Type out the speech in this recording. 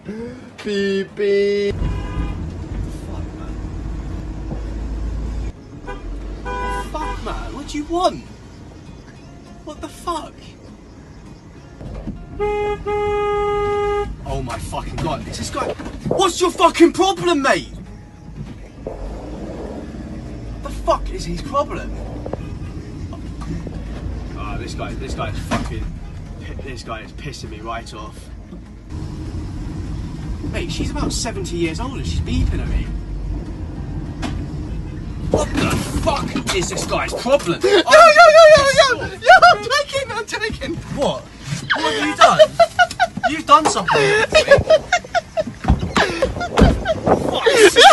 Beep, beep. Fuck, man, what do you want? What the fuck? Oh my fucking god, is this guy... What's your fucking problem, mate? The fuck is his problem? Oh, this guy is fucking... This guy is pissing me right off. Mate, she's about 70 years old and she's beeping at me. What the fuck is this guy's problem? Yo, I'm taking. What? What have you done? You've done something. Fuck's sake.